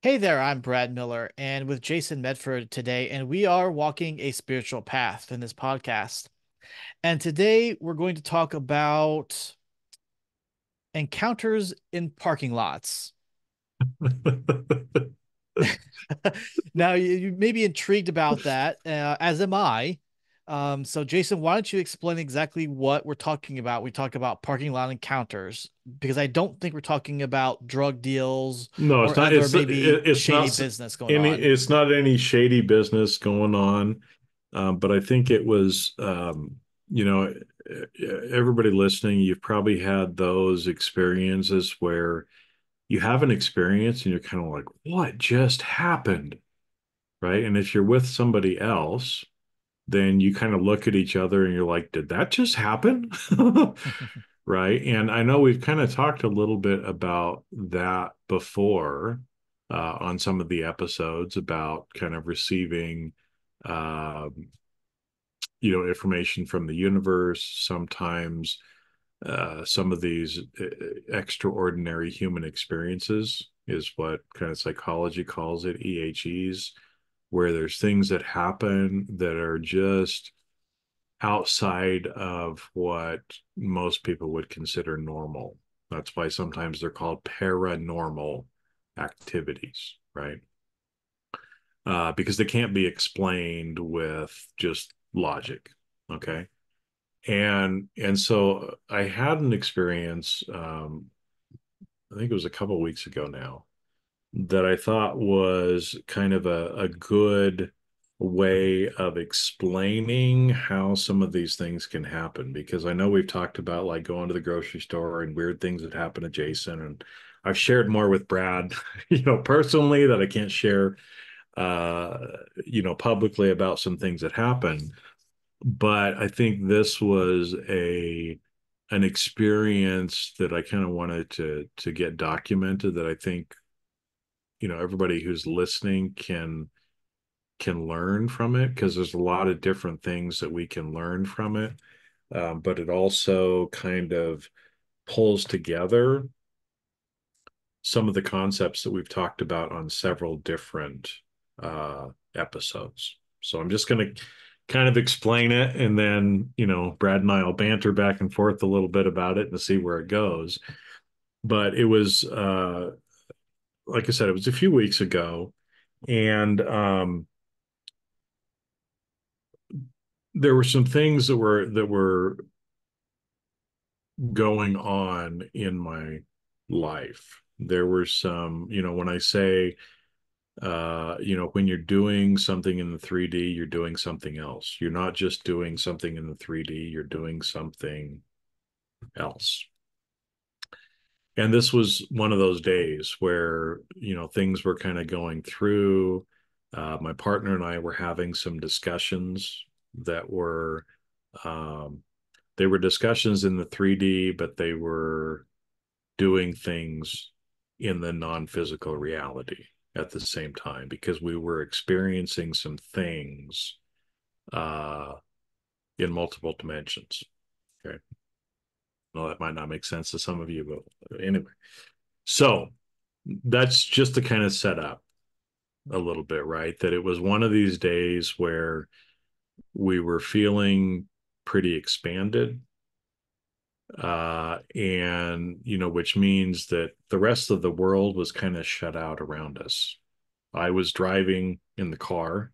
Hey there, I'm Brad Miller, and with Jason Medford today, and we are walking a spiritual path in this podcast. And today we're going to talk about encounters in parking lots. Now, you may be intrigued about that, as am I. So, Jason, why don't you explain exactly what we're talking about? We talk about parking lot encounters because I don't think we're talking about drug deals No, it's or not. other It's maybe it's not shady business going any. on. It's not any shady business going on. But I think it was. You know, everybody listening, you've probably had those experiences where you have an experience and you're kind of like, "What just happened?" Right? And if you're with somebody else, then you kind of look at each other and you're like, "Did that just happen?" Right. And I know we've kind of talked a little bit about that before on some of the episodes about kind of receiving, um, information from the universe. Sometimes some of these extraordinary human experiences is what kind of psychology calls it, EHEs, where there's things that happen that are just outside of what most people would consider normal. That's why sometimes they're called paranormal activities, right? Because they can't be explained with just logic. Okay. And so I had an experience, I think it was a couple of weeks ago now, that I thought was kind of a good way of explaining how some of these things can happen. Because I know we've talked about like going to the grocery store and weird things that happen to Jason. And I've shared more with Brad, personally that I can't share, uh, publicly about some things that happen. But I think this was an experience that I kind of wanted to get documented that I think everybody who's listening can learn from it because there's a lot of different things that we can learn from it. But it also kind of pulls together some of the concepts that we've talked about on several different episodes. So I'm just going to kind of explain it, and then Brad and I will banter back and forth a little bit about it and see where it goes. But it was like I said, it was a few weeks ago, and there were some things that were going on in my life. There were some, when I say, when you're doing something in the 3D, you're doing something else. You're not just doing something in the 3D, you're doing something else. And this was one of those days where, things were kind of going through. My partner and I were having some discussions that were, um, they were discussions in the 3D, but they were doing things in the non-physical reality at the same time because we were experiencing some things uh, in multiple dimensions. Okay. Well, that might not make sense to some of you, but anyway. So that's just to kind of set up a little bit, right? That it was one of these days where we were feeling pretty expanded, and which means that the rest of the world was kind of shut out around us. I was driving in the car,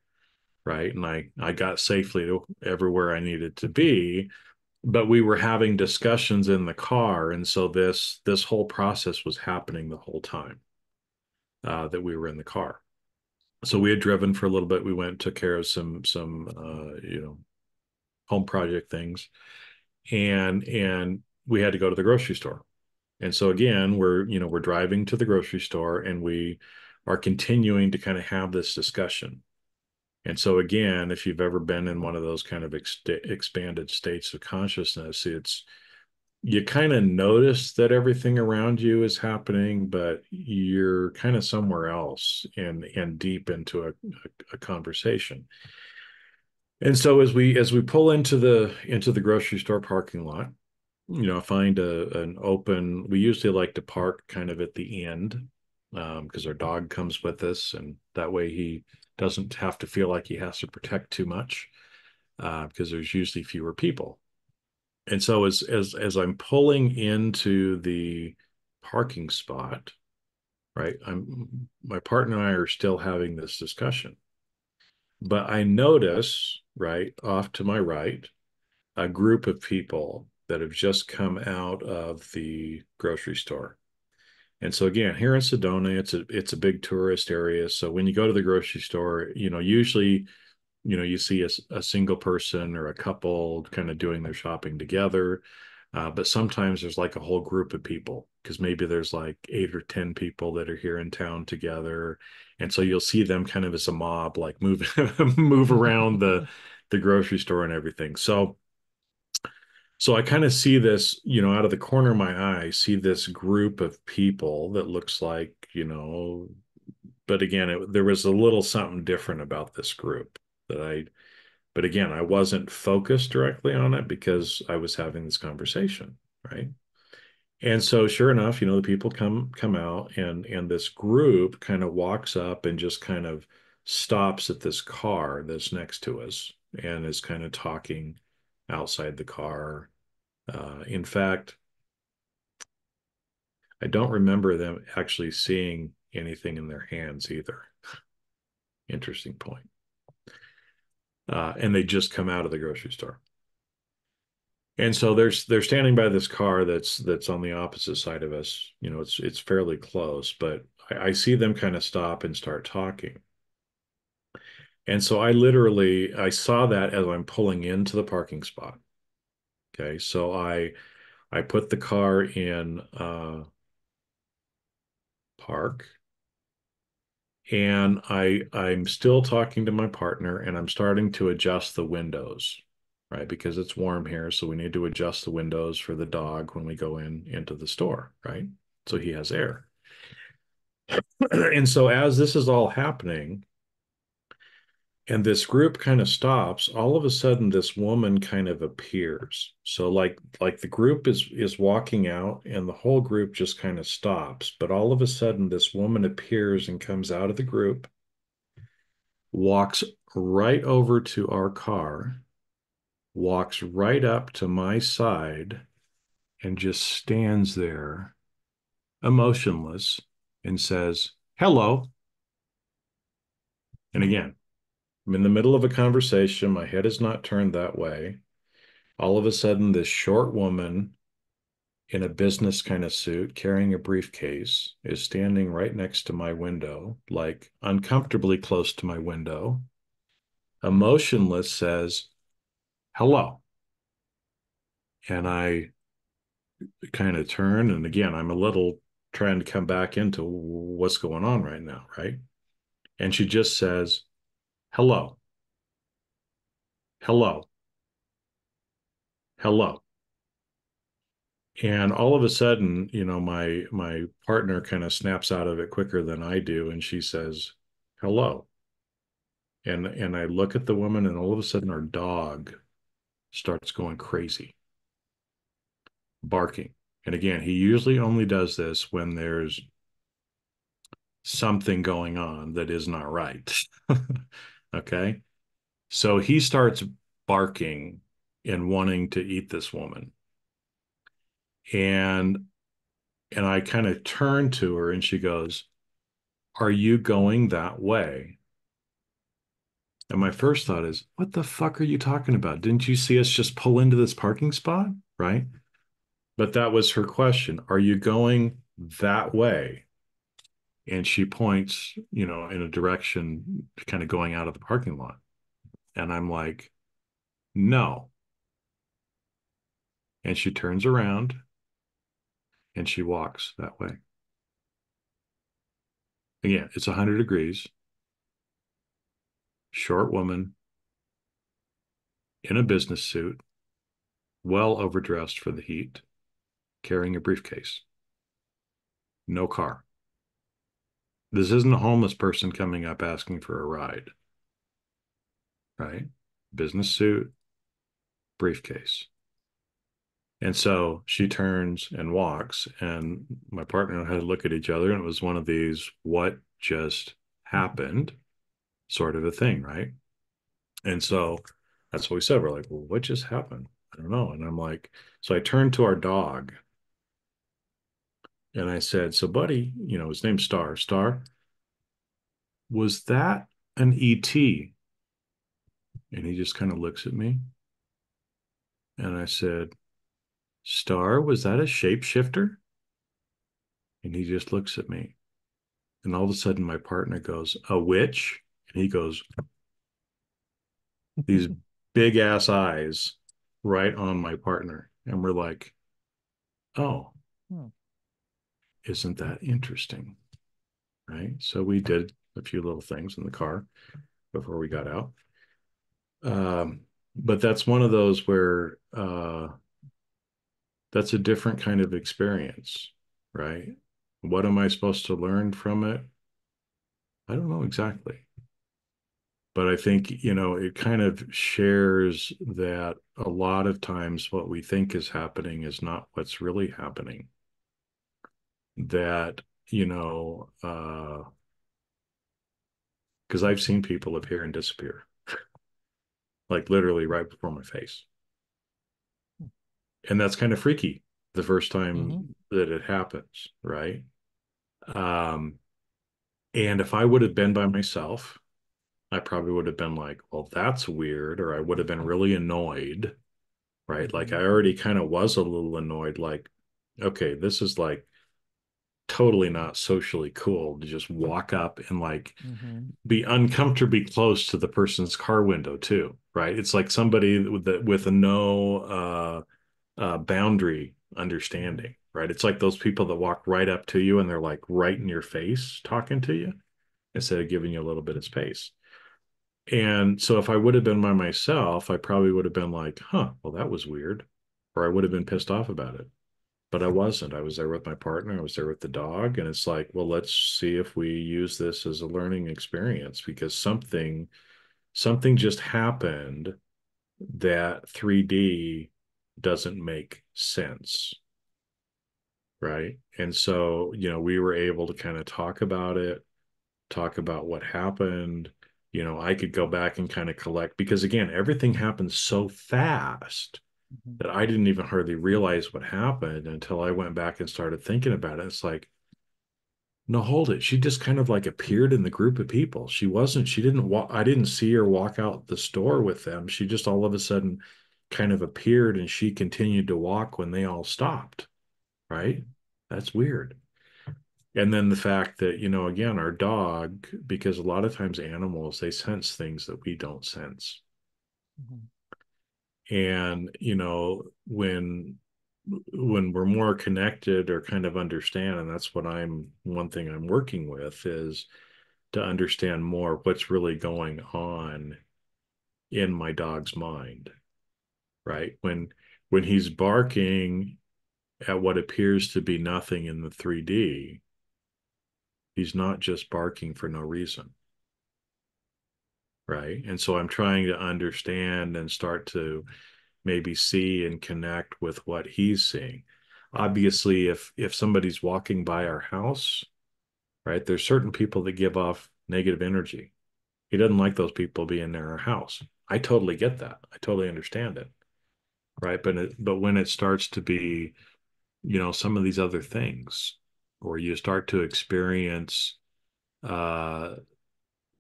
right, and I got safely to everywhere I needed to be, but we were having discussions in the car, and so this whole process was happening the whole time that we were in the car. So we had driven for a little bit. We went and took care of some home project things, and we had to go to the grocery store. And so again, we're driving to the grocery store and we are continuing to kind of have this discussion. And so again, if you've ever been in one of those kind of expanded states of consciousness, it's you kind of notice that everything around you is happening, but you're kind of somewhere else and deep into a conversation. And so as we pull into the grocery store parking lot, find an open. We usually like to park kind of at the end, because our dog comes with us, and that way he doesn't have to feel like he has to protect too much because there's usually fewer people. And so as I'm pulling into the parking spot, right, I'm my partner and I are still having this discussion. But I notice, right, off to my right, a group of people that have just come out of the grocery store. And so again, here in Sedona, it's a big tourist area. So when you go to the grocery store, usually you see a single person or a couple kind of doing their shopping together. But sometimes there's like a whole group of people because maybe there's like 8 or 10 people that are here in town together. And so you'll see them kind of as a mob, like move move around the grocery store and everything. So I kind of see this, out of the corner of my eye, see this group of people that looks like, but again, there was a little something different about this group that but again, I wasn't focused directly on it because I was having this conversation, right? And so sure enough, the people come out and this group kind of walks up and just kind of stops at this car that's next to us and is kind of talking outside the car. In fact, I don't remember them actually seeing anything in their hands either. Interesting point. And they just come out of the grocery store. And so they're standing by this car that's on the opposite side of us. It's fairly close, but I see them kind of stop and start talking. And so I saw that as I'm pulling into the parking spot. Okay, so I put the car in park, and I'm still talking to my partner, and I'm starting to adjust the windows, right? Because it's warm here, so we need to adjust the windows for the dog when we go into the store, right? So he has air. And so as this is all happening, and this group kind of stops, all of a sudden this woman kind of appears. So like the group is walking out and the whole group just kind of stops, but all of a sudden this woman appears and comes out of the group, walks right over to our car, walks right up to my side, and just stands there emotionless and says, "Hello." And again, I'm in the middle of a conversation. My head is not turned that way. All of a sudden, this short woman in a business kind of suit carrying a briefcase is standing right next to my window, like uncomfortably close to my window. Emotionless says, "Hello." And I kind of turn. And again, I'm a little trying to come back into what's going on right now, right? And she just says, "Hello, hello, hello." And all of a sudden, my partner kind of snaps out of it quicker than I do, and she says, "Hello." And I look at the woman, and all of a sudden, our dog starts going crazy, barking. And again, he usually only does this when there's something going on that is not right. Okay. So he starts barking and wanting to eat this woman. And I kind of turn to her and she goes, "Are you going that way?" And my first thought is, what the fuck are you talking about? Didn't you see us just pull into this parking spot? Right. But that was her question. Are you going that way? And she points, in a direction kind of going out of the parking lot. And I'm like, no. And she turns around and she walks that way. Again, it's 100 degrees, short woman in a business suit, well overdressed for the heat, carrying a briefcase, no car. This isn't a homeless person coming up asking for a ride, right? Business suit, briefcase. And so she turns and walks, and my partner and I had to look at each other, and it was one of these, what just happened sort of a thing, right? And so that's what we said. We're like, well, what just happened? I don't know. And I'm like, so I turned to our dog and I said, so buddy, his name's Star. Star, was that an ET? And he just kind of looks at me. And I said, Star, was that a shapeshifter? And he just looks at me. And all of a sudden, my partner goes, a witch? And he goes, these big ass eyes right on my partner. And we're like, oh, Hmm. isn't that interesting? Right. So we did a few little things in the car before we got out. But that's one of those where that's a different kind of experience, right? What am I supposed to learn from it? I don't know exactly. But I think, it kind of shares that a lot of times what we think is happening is not what's really happening. That, because I've seen people appear and disappear, like literally right before my face. And that's kind of freaky the first Mm-hmm. time that it happens, right? Um, and if I would have been by myself, I probably would have been like, well, that's weird, or I would have been really annoyed, right? Like Mm-hmm. I already kind of was a little annoyed, like, okay, this is like totally not socially cool to just walk up and like Mm-hmm. be uncomfortably close to the person's car window too, right? It's like somebody with a no boundary Mm-hmm. understanding, right? It's like those people that walk right up to you and they're like right in your face talking to you instead of giving you a little bit of space. And so if I would have been by myself, I probably would have been like, huh, well, that was weird. Or I would have been pissed off about it. But I wasn't. I was there with my partner. I was there with the dog. And it's like, well, let's see if we use this as a learning experience because something just happened that 3D doesn't make sense. Right. And so, we were able to kind of talk about it, talk about what happened. I could go back and kind of collect because again, everything happened so fast Mm-hmm. that I didn't even hardly realize what happened until I went back and started thinking about it. It's like, no, hold it. She just kind of like appeared in the group of people. She didn't walk, I didn't see her walk out the store with them. She just all of a sudden kind of appeared and she continued to walk when they all stopped. Right. That's weird. And then the fact that, again, our dog, because a lot of times animals, they sense things that we don't sense. Mm-hmm. And, when we're more connected or kind of understand, and that's what one thing I'm working with is to understand more what's really going on in my dog's mind, right? When he's barking at what appears to be nothing in the 3D, he's not just barking for no reason. Right. And so I'm trying to understand and start to maybe see and connect with what he's seeing. Obviously, if somebody's walking by our house, right, there's certain people that give off negative energy. He doesn't like those people being near our house. I totally get that. I totally understand it. Right. But when it starts to be, some of these other things, or you start to experience uh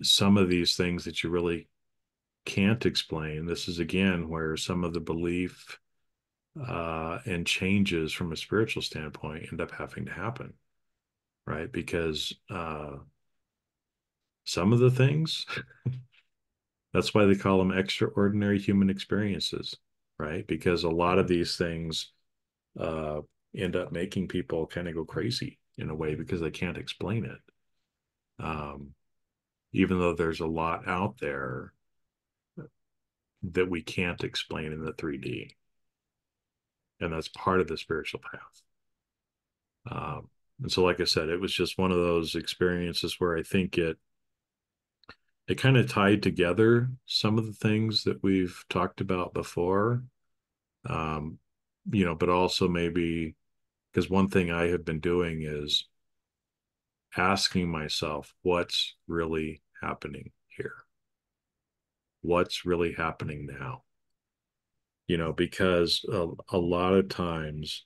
some of these things that you really can't explain. This is again where some of the belief and changes from a spiritual standpoint end up having to happen, right? Because some of the things, that's why they call them extraordinary human experiences, right? Because a lot of these things uh, end up making people kind of go crazy in a way because they can't explain it. Um, Even though there's a lot out there that we can't explain in the 3D. And that's part of the spiritual path. And so, like I said, it was just one of those experiences where I think it kind of tied together some of the things that we've talked about before. Um, but also maybe because one thing I have been doing is asking myself, what's really happening here? What's really happening now? Because a lot of times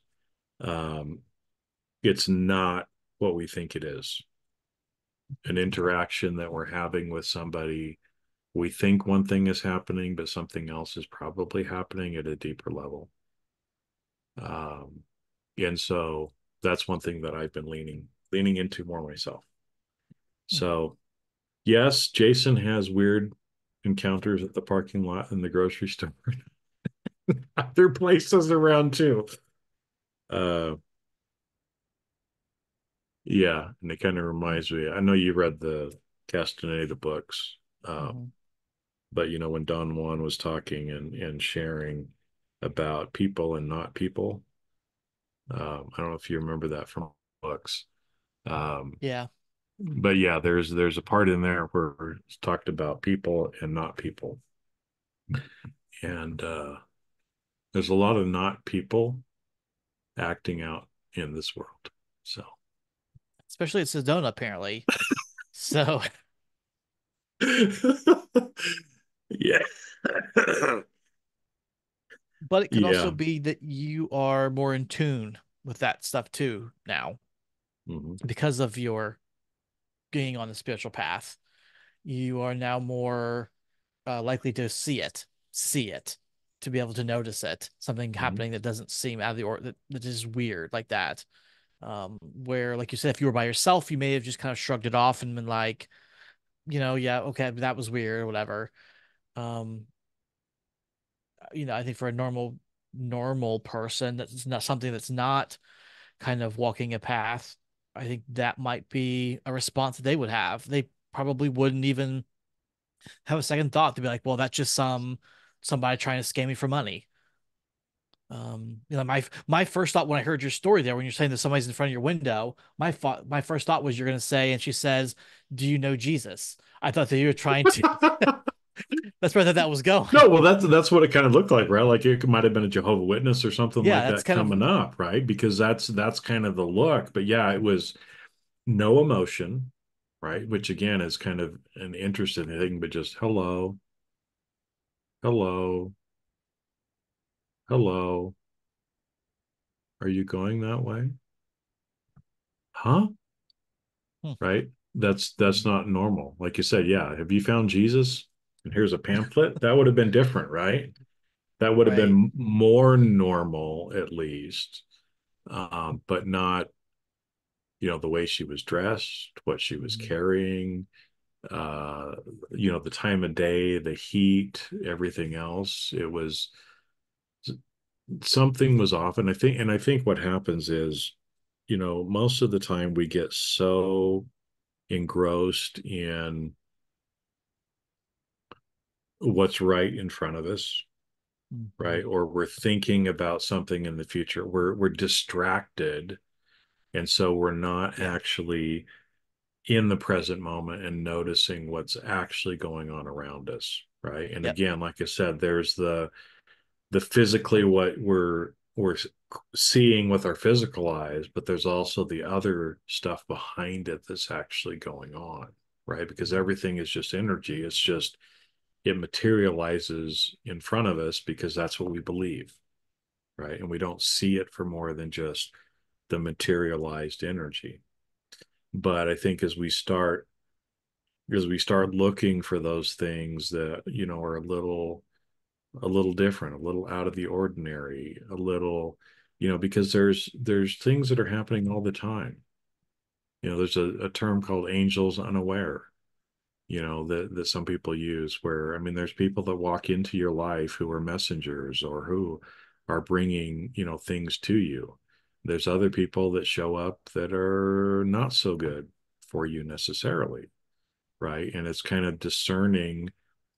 um, it's not what we think it is. An interaction that we're having with somebody, we think one thing is happening, but something else is probably happening at a deeper level. Um, and so that's one thing that I've been leaning into more myself. So yes, Jason has weird encounters at the parking lot in the grocery store. Other places around too. Uh, yeah, and it kind of reminds me. I know you read the Castaneda books, Mhm. but when Don Juan was talking and sharing about people and not people, I don't know if you remember that from books. Um, Yeah. but yeah, there's a part in there where it's talked about people and not people, and there's a lot of not people acting out in this world. So Especially at Sedona, apparently. So, yeah. but it could also Yeah. be that you are more in tune with that stuff too now Hmm. because of your being on the spiritual path. You are now more likely to see it, to be able to notice it, something Hmm. happening that doesn't seem out of the order, that is weird like that. Where, like you said, if you were by yourself, you may have just kind of shrugged it off and been like, yeah, okay, that was weird or whatever. Um, I think for a normal person, that's not something that's not kind of walking a path. I think that might be a response that they would have. They probably wouldn't even have a second thought to be like, well, that's just somebody trying to scam me for money. My first thought when I heard your story there, when you're saying that somebody's in front of your window, my first thought was you're gonna say, and she says, "Do you know Jesus?" I thought that you were trying to. That's where I thought that was No, going. well, that's what it kind of looked like, right? Like it might have been a Jehovah Witness or something Yeah, like that's that kind of coming up, right? Because that's kind of the look. But yeah, it was no emotion, right? Which again is kind of an interesting thing, but just hello, hello, hello. Are you going that way? Huh? hmm, Right? That's not normal. Like you said, yeah. Have you found Jesus? And here's a pamphlet. That would have been different, right? That would have right. been more normal, at least, but not, the way she was dressed, what she was Mhm. carrying, uh, the time of day, the heat, everything else. It was something was off, and I think what happens is, most of the time we get so engrossed in what's right in front of us, Mhm. right? Or we're thinking about something in the future. We're distracted, and so we're not actually in the present moment and noticing what's actually going on around us, right? And Yep. again, like I said, there's the physically what we're seeing with our physical eyes, but there's also the other stuff behind it that's actually going on, right? Because Mhm. everything is just energy. It's just it materializes in front of us because that's what we believe, right? And we don't see it for more than just the materialized energy. But I think as we start looking for those things that are a little different, a little out of the ordinary, a little, because there's things that are happening all the time. There's a term called angels unaware, that some people use where, I mean, there's people that walk into your life who are messengers or who are bringing, things to you. There's other people that show up that are not so good for you necessarily, right? And it's kind of discerning,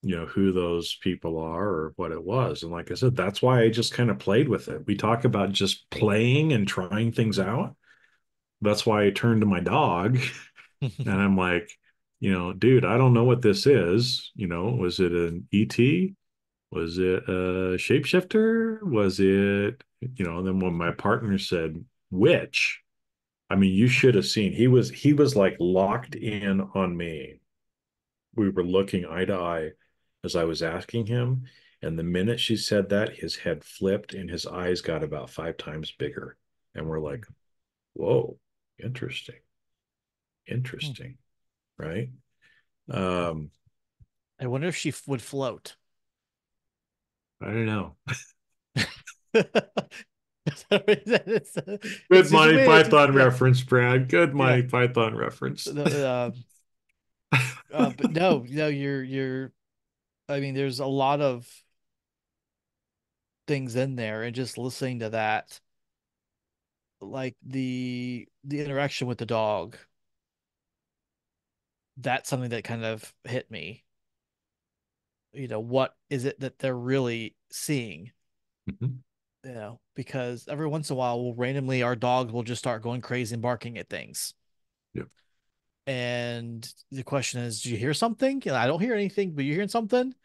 who those people are or what it was. And like I said, that's why I just kind of played with it. We talk about just playing and trying things out. That's why I turned to my dog and I'm like, dude, I don't know what this is. Was it an ET? Was it a shapeshifter? Was it, and then when my partner said, which, I mean, you should have seen, he was like locked in on me. We were looking eye to eye as I was asking him. And the minute she said that, his head flipped and his eyes got about 5 times bigger. And we're like, whoa, interesting, Hmm. interesting, right? Um, I wonder if she would float. I don't know. it's, Good it's just a Monty way to just Python reference, Brad. Good yeah. Monty Python reference. But no, you're. I mean, there's a lot of things in there, and just listening to that, like the interaction with the dog, that's something that kind of hit me. What is it that they're really seeing? Mhm. Because every once in a while, our dogs will just start going crazy and barking at things. Yep. And the question is, do you hear something? And I don't hear anything, but you're hearing something,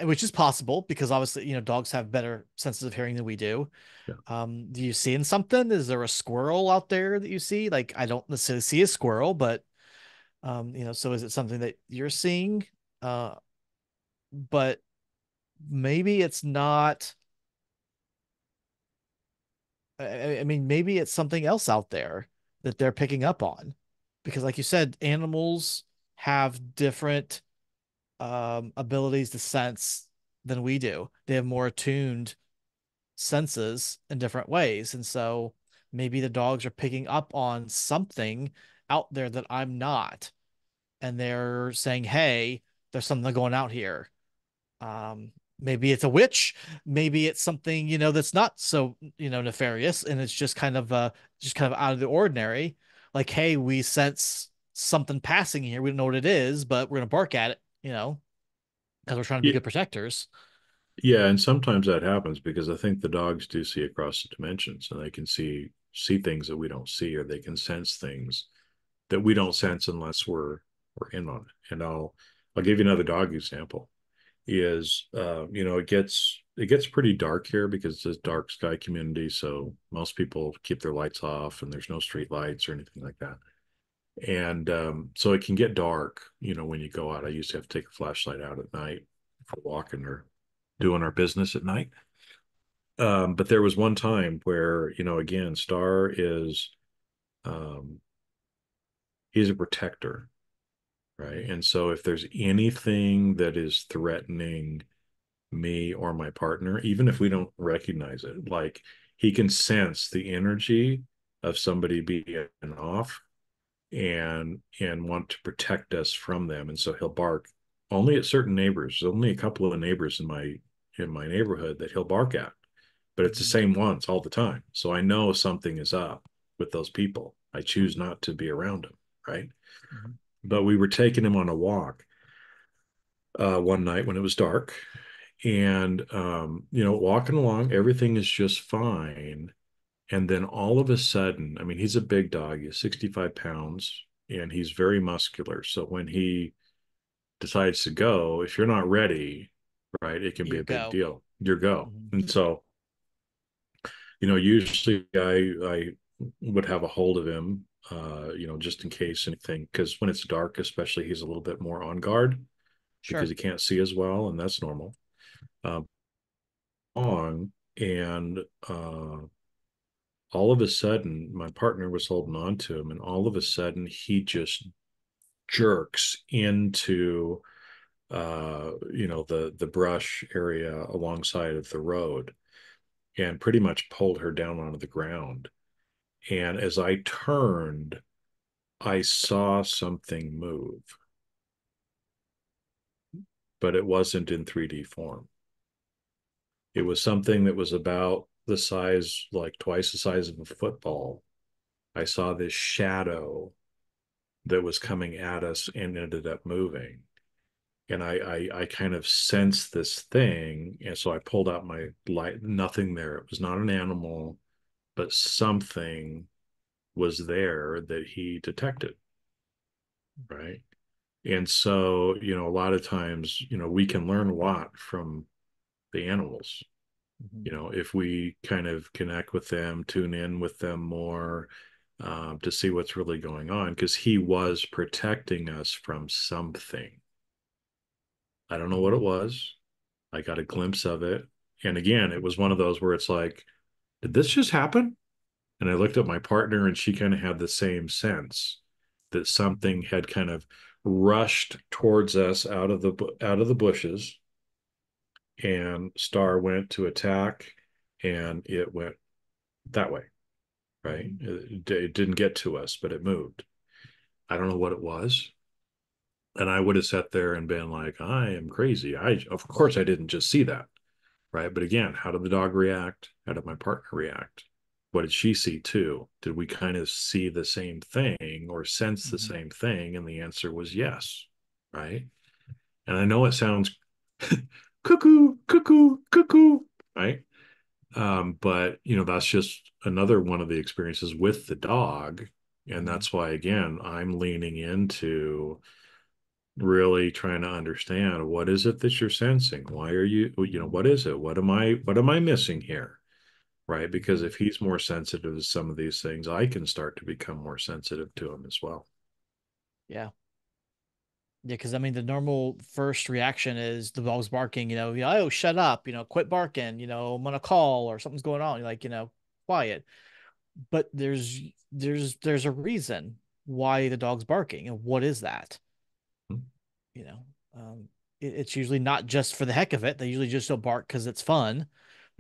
which is possible because obviously, dogs have better senses of hearing than we do. Yeah. Do you seeing something? Is there a squirrel out there that you see? Like, I don't necessarily see a squirrel, but so is it something that you're seeing? Uh, but maybe it's not. I mean, maybe it's something else out there that they're picking up on, because, like you said, animals have different abilities to sense than we do. They have more attuned senses in different ways. And so maybe the dogs are picking up on something out there that I'm not. And they're saying, hey, there's something going out here. Maybe it's a witch. Maybe it's something, that's not so, nefarious. And it's just kind of out of the ordinary. Like, hey, we sense something passing here. We don't know what it is, but we're going to bark at it, because we're trying to be Yeah, good protectors. yeah, and sometimes that happens because I think the dogs do see across the dimensions and they can see things that we don't see, or they can sense things that we don't sense unless we're in on it. And I'll give you another dog example. Is it gets pretty dark here because it's a dark sky community, so most people keep their lights off and there's no street lights or anything like that. And so it can get dark, when you go out. I used to have to take a flashlight out at night for walking or doing our business at night. But there was one time where, again, Star is um, he's a protector, right? Mhm. And so if there's anything that is threatening me or my partner, even if we don't recognize it, like he can sense the energy of somebody being off and want to protect us from them. And so he'll bark only at certain neighbors. There's only a couple of neighbors in my neighborhood that he'll bark at, but it's the Mhm. same ones all the time. So I know something is up with those people. I choose not to be around them, right? Mhm. But we were taking him on a walk one night when it was dark, and walking along, everything is just fine. And then all of a sudden, I mean, he's a big dog. He's 65 pounds and he's very muscular. So when he decides to go, if you're not ready, right, it can be You a big go. deal. Your go. Mhm. And so, usually I would have a hold of him, just in case anything, because when it's dark, especially, he's a little bit more on guard because Sure. he can't see as well, and that's normal. Um, on and all of a sudden, my partner was holding on to him, and all of a sudden, he just jerks into the brush area alongside of the road and pretty much pulled her down onto the ground. And as I turned, I saw something move, but it wasn't in 3D form. It was something that was about the size, like twice the size of a football. I saw this shadow that was coming at us and ended up moving. And I kind of sensed this thing. And so I pulled out my light, nothing there. It was not an animal, but something was there that he detected. Right. And so, a lot of times, we can learn a lot from the animals. Mhm. You know, if we kind of connect with them, tune in with them more, to see what's really going on, because he was protecting us from something. I don't know what it Mhm. was. I got a glimpse of it. And again, it was one of those where it's like, did this just happen? And I looked at my partner and she kind of had the same sense that something had kind of rushed towards us out of the bushes, and Star went to attack and it went that way, right? Mhm. It didn't get to us, but it moved. I don't know what it was. And I would have sat there and been like, I am crazy. Of course, I didn't just see that, right? But again, how did the dog react? How did my partner react? What did she see too? Did we kind of see the same thing or sense the Mhm. same thing? And the answer was yes, right? And I know it sounds cuckoo, cuckoo, cuckoo, right? But that's just another one of the experiences with the dog. And Mhm. that's why, again, I'm leaning into really trying to understand, what is it that you're sensing? Why are Mhm. what is it? What am I missing here? Right? Because Mhm. if he's more sensitive to some of these things, I can start to become more sensitive to him as well. Yeah. Yeah, because I mean, the normal first reaction is the dog's barking, oh, shut up, quit barking, I'm on a call or something's going on. You're like, quiet. But there's a reason why the dog's barking, and what is that? You know, it's usually not just for the heck of it. They usually just don't bark because it's fun.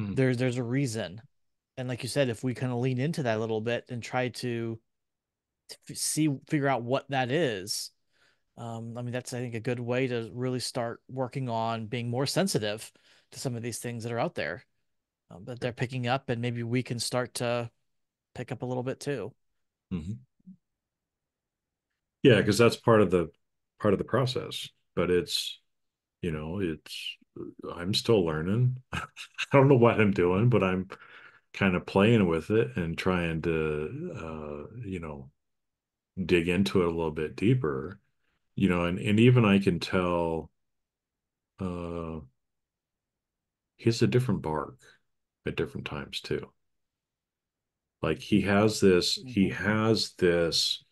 Mm-hmm. There's a reason, and like you said, if we kind of lean into that a little bit and try to figure out what that is. I mean, that's, I think, a good way to really start working on being more sensitive to some of these things that are out there, that they're picking up, and maybe we can start to pick up a little bit too. Mm-hmm. Yeah, because that's part of the process. But it's I'm still learning. I don't know what I'm doing, but I'm kind of playing with it and trying to dig into it a little bit deeper. And even I can tell uh he has a different bark at different times too. Like he Hmm. has this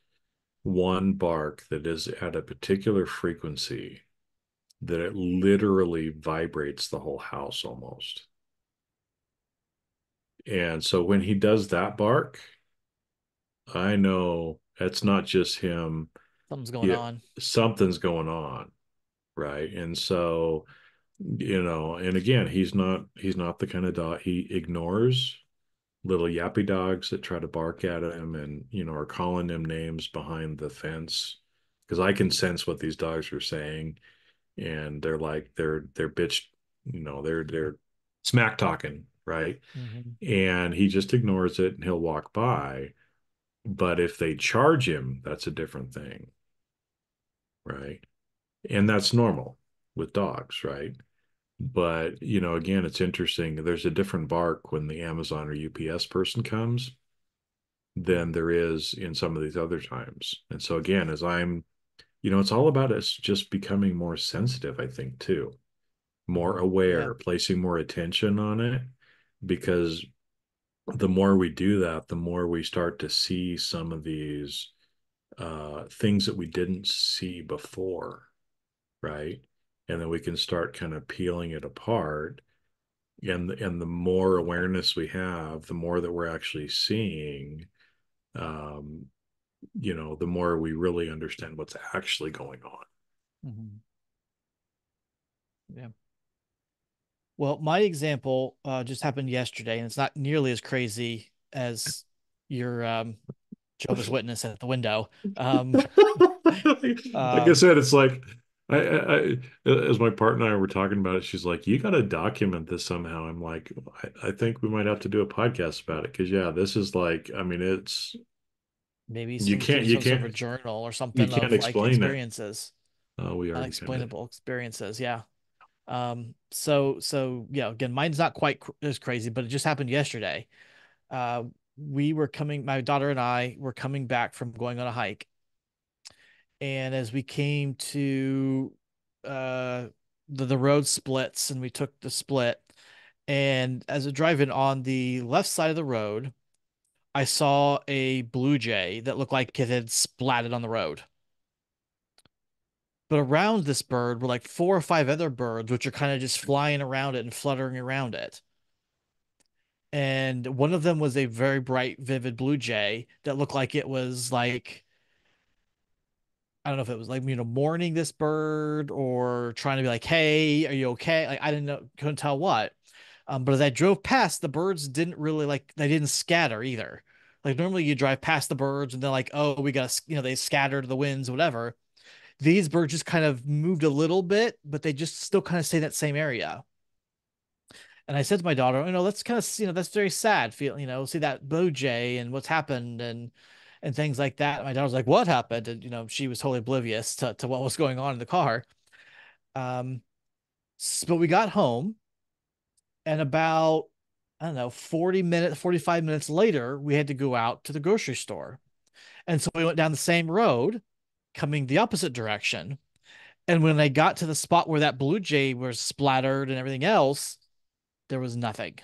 one bark that is at a particular frequency that it literally vibrates the whole house almost. And so when he does that bark, I know it's not just him. Something's going Yeah, on. something's going on, right? And so, and again, he's not the kind of dog he ignores little yappy dogs that try to bark at him and are calling him names behind the fence, because I can sense what these dogs are saying, and they're like they're bitch, they're smack talking, right? Hmm. And he just ignores it and he'll walk by. But if they charge him, that's a different thing, right? And that's normal with dogs, right? But again, it's interesting. There's a different bark when the Amazon or UPS person comes than there is in some of these other times. And so again, it's all about us just becoming more sensitive, I think, too, more Hmm. Yeah. aware, placing more attention on it, because the more we do that, the more we start to see some of these things that we didn't see before, right? And then we can start kind of peeling it apart. And the more awareness we have, the more that we're actually seeing, um, the more we really understand what's actually going on. Hmm. Yeah. Well, my example just happened yesterday, and it's not nearly as crazy as your Jehovah's Witness at the window. Um, Like I um, said, it's like as my partner and I were talking about it, she's like, "You got to document this somehow." I'm like, I think we might have to do a podcast about it, because yeah, this is like, I mean, it's Maybe you some can't do you some sort of can't a journal or you something can't of like explain it. experiences, We already kind of. unexplainable experiences. Yeah. So yeah, again, mine's not quite as crazy, but it just happened yesterday. Uh, my daughter and I were coming back from going on a hike, and as we came to uh the road splits and we took the split, And as I driving on the left side of the road, I saw a blue jay that looked like it had splatted on the road. But around this bird were like four or five other birds, which are kind of just flying around it and fluttering around it. And one of them was a very bright, vivid blue jay that looked like it was like, I don't know if it was like, mourning this bird or trying to be like, hey, are you okay? Like, I didn't know, couldn't tell what. But as I drove past, the birds didn't really like, they didn't scatter either. Like, normally you drive past the birds and they're like, oh, we got to, they scatter to the winds, whatever. These birds just kind of moved a little bit, but they just still kind of stay in that same area. And I said to my daughter, let's kind of, that's very sad. Feel, see that blue jay and what's happened and things like that. My daughter was like, "What happened?" And she was totally oblivious to what was going on in the car. Um, but we got home, and about I don't know, 40 minutes, 45 minutes later, we had to go out to the grocery store. And so we went down the same road, coming the opposite direction. And when I got to the spot where that blue jay was splattered and everything else, there was nothing.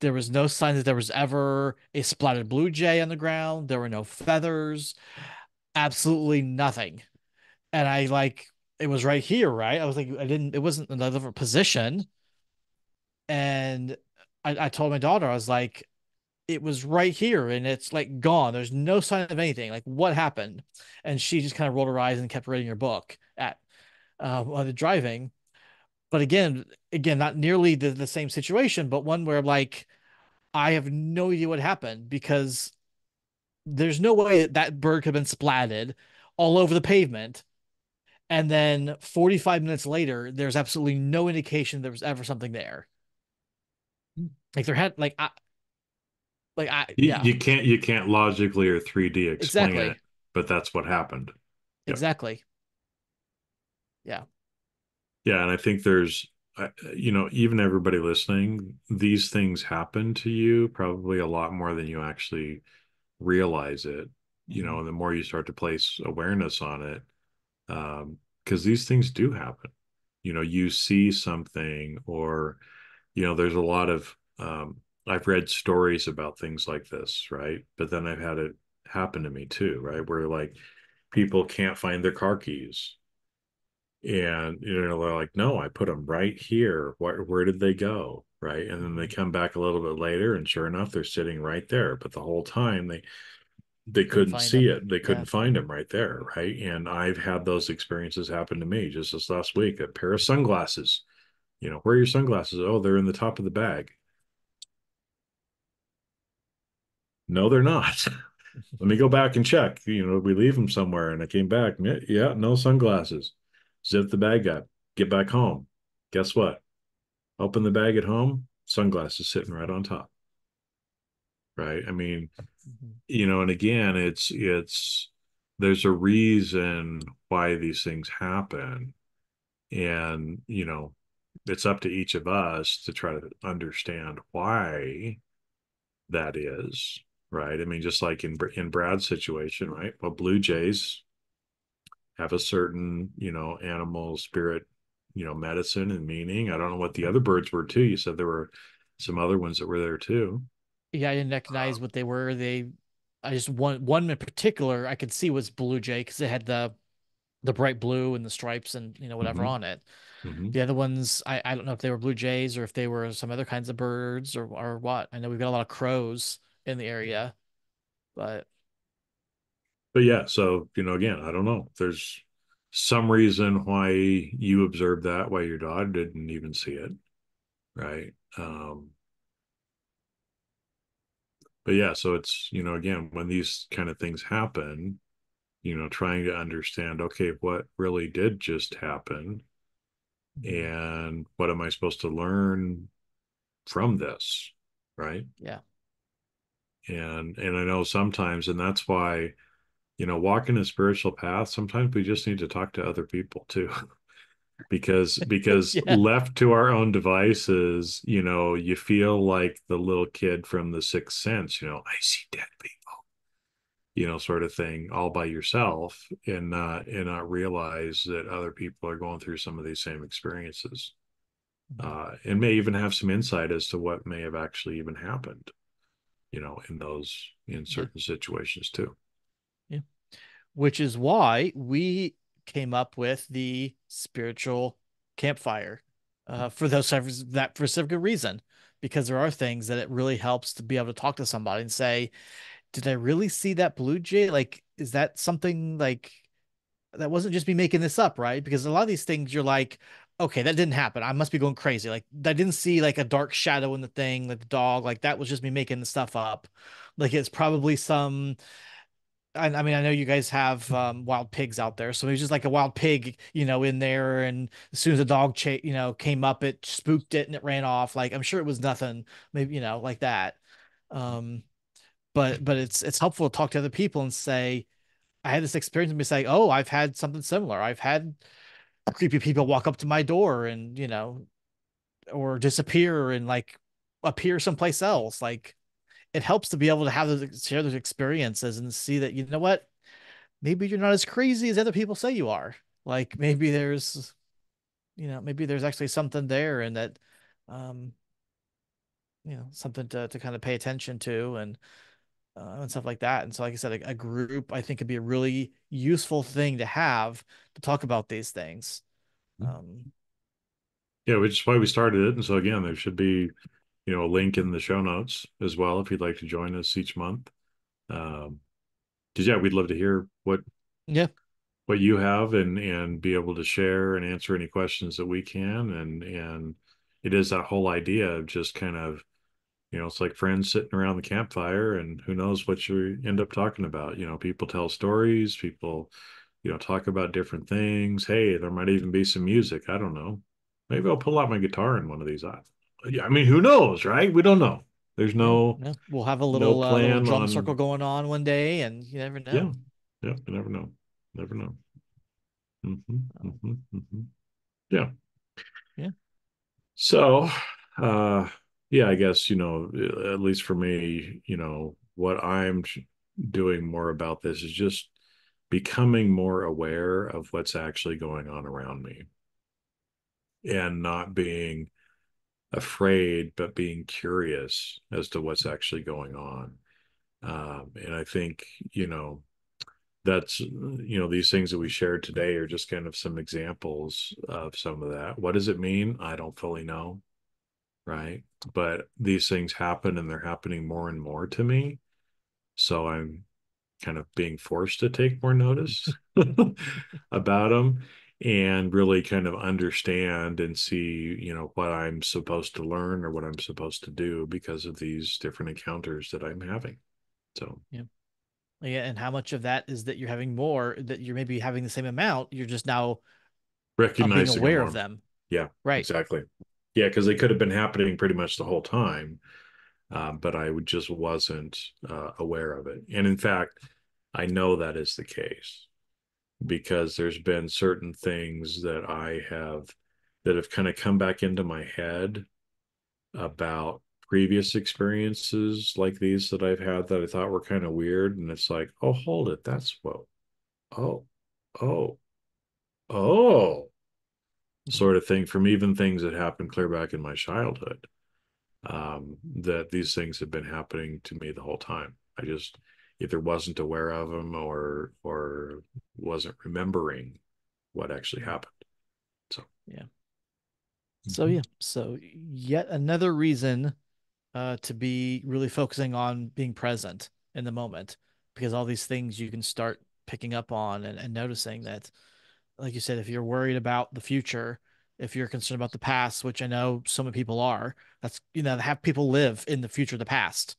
There was no sign that there was ever a splattered blue jay on the ground. There were no feathers, absolutely nothing. And I like, it was right here, right? I was like, it wasn't another position. And I told my daughter, I was like, it was right here and it's like gone. There's no sign of anything. Like, what happened? And she just kind of rolled her eyes and kept reading her book while the driving. But again, not nearly the same situation, but one where like I have no idea what happened because there's no way that bird could have been splatted all over the pavement. And then 45 minutes later, there's absolutely no indication there was ever something there. Like there had You, yeah, you can't logically or 3D explain it, exactly. but that's what happened. Yep. Exactly. Yeah. Yeah, and I think there's, even everybody listening, these things happen to you probably a lot more than you actually realize it. Hmm. And the more you start to place awareness on it, because these things do happen. You see something, or there's a lot of, I've read stories about things like this, right? But then I've had it happen to me too, right? Where like people can't find their car keys. And they're like, no, I put them right here. Where did they go? Right. And then they Hmm. come back a little bit later, and sure enough, they're sitting right there. But the whole time they Couldn't couldn't find see them. it. They Yeah. couldn't find them right there. Right. And I've had those experiences happen to me just this last week. A pair of sunglasses. Where are your sunglasses? Oh, they're in the top of the bag. No, they're not. Let me go back and check. We leave them somewhere, and I came back. Yeah, no sunglasses. Zip the bag up. Get back home. Guess what? Open the bag at home. Sunglasses sitting right on top. Right. I mean, Hmm. and again, it's there's a reason why these things happen, and it's up to each of us to try to understand why that is. Right. I mean, just like in Brad's situation, right? Well, Blue Jays have a certain, animal spirit, medicine and meaning. I don't know what the other birds were too. You said there were some other ones that were there too. Yeah, I didn't recognize what they were. I just one in particular I could see was blue jay because it had the bright blue and the stripes and whatever Hmm. on it. Hmm. The other ones, I don't know if they were blue jays or if they were some other kinds of birds or what. I know we've got a lot of crows in the area, but But yeah, so, again, I don't know. There's some reason why you observed that, why your daughter didn't even see it, right? But yeah, so it's, again, when these kind of things happen, trying to understand, okay, what really did just happen mhm, and what am I supposed to learn from this, right? yeah. And I know sometimes, and that's why, walking a spiritual path, sometimes we just need to talk to other people too. Because Yeah. left to our own devices, you feel like the little kid from The Sixth Sense, I see dead people, sort of thing, all by yourself, and not realize that other people are going through some of these same experiences. Mhm. and may even have some insight as to what may have actually even happened, in Yeah. certain situations too. Yeah. Which is why we came up with the spiritual campfire for that specific reason, because there are things that it really helps to be able to talk to somebody and say, did I really see that blue jay? Like, is that something like that wasn't just me making this up, right? Because a lot of these things you're like, okay, that didn't happen. I must be going crazy. Like, I didn't see like a dark shadow in the thing, like the dog, like that was just me making the stuff up. Like, it's probably some I mean, I know you guys have wild pigs out there, so it was just like a wild pig, in there. And as soon as the dog, came up, it spooked it and it ran off. Like, I'm sure it was nothing, maybe, like that. Um, but it's helpful to talk to other people and say, I had this experience and be like, oh, I've had something similar. I've had creepy people walk up to my door and, or disappear and like appear someplace else. Like, it helps to be able to have those share those experiences and see that, what, maybe you're not as crazy as other people say you are. Like, maybe there's actually something there, and that, um, something to kind of pay attention to, and stuff like that. And so, like I said, a group I think could be a really useful thing to have to talk about these things. Um, Yeah, which is why we started it. And so again, there should be, a link in the show notes as well if you'd like to join us each month. Um, because yeah, we'd love to hear yeah, what you have and be able to share and answer any questions that we can. And it is that whole idea of just kind of, it's like friends sitting around the campfire, and who knows what you end up talking about. People tell stories, people, talk about different things. Hey, there might even be some music. I don't know. Maybe I'll pull out my guitar in one of these. Yeah, I mean, who knows, right? We don't know. There's yeah, no yeah. We'll have a no little plan drum circle on. going on one day, and you never Yeah, know. yeah. You never know. Never know. Oh, Yeah. yeah, So, uh, yeah, I guess, at least for me, what doing more about this is just becoming more aware of what's actually going on around me and not being afraid, but being curious as to what's actually going on. And I think, these things that we shared today are just kind of some examples of some of that. What does it mean? I don't fully know. Right? But these things happen and they're happening more and more to me. So I'm kind of being forced to take more notice about them and really kind of understand and see, what I'm supposed to learn or what I'm supposed to do because of these different encounters that I'm having. So yeah. Yeah, and how much of that is that you're having more, that you're maybe having the same amount, you're just now being recognizing them aware of more. them. Yeah, Right. exactly. Yeah, because they could have been happening pretty much the whole time. But just wasn't aware of it. And in fact, I know that is the case because there's been certain things that have kind of come back into my head about previous experiences like these that I've had that I thought were kind of weird. And it's like, oh, hold it. Oh, oh, oh, Mhm. sort of thing from even things that happened clear back in my childhood. That these things have been happening to me the whole time. I just either wasn't aware of them or wasn't remembering what actually Mhm. happened. So, Yeah. So mhm, yeah, so yet another reason to be really focusing on being present in the moment, because all these things you can start picking up on, and noticing that, like you said, if you're worried about the future, if you're concerned about the past, which I know so many people are, that's, have people live in the future, the past.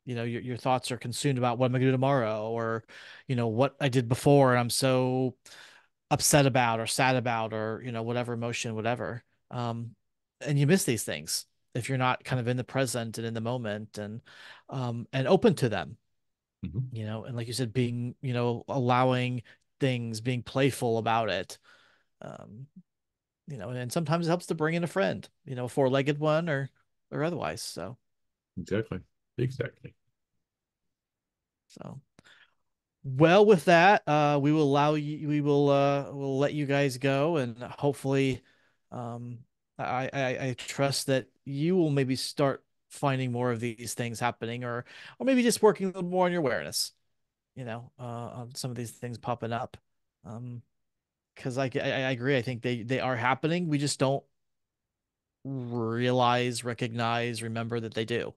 Your thoughts are consumed about what am I gonna do tomorrow, or, what I did before, and I'm so upset about or sad about, or, whatever emotion, whatever. Um, and you miss these things if you're not kind of in the present and in the moment, and open to them, mhm, and like you said, being, allowing things, being playful about it. Um, and sometimes it helps to bring in a friend, a four-legged one, or otherwise. exactly, exactly. So well, with that, we will let you guys go, and hopefully, um I trust that you will maybe start finding more of these things happening, or maybe just working a little more on your awareness, on some of these things popping up. Um, because I agree. I think they are happening. We just don't realize, recognize, remember that they do,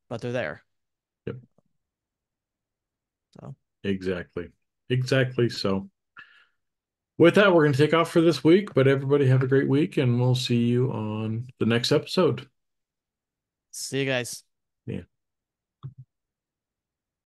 but they're there. Yep, So exactly. Exactly. So with that, we're going to take off for this week, but everybody have a great week and we'll see you on the next episode. see you guys. Yeah.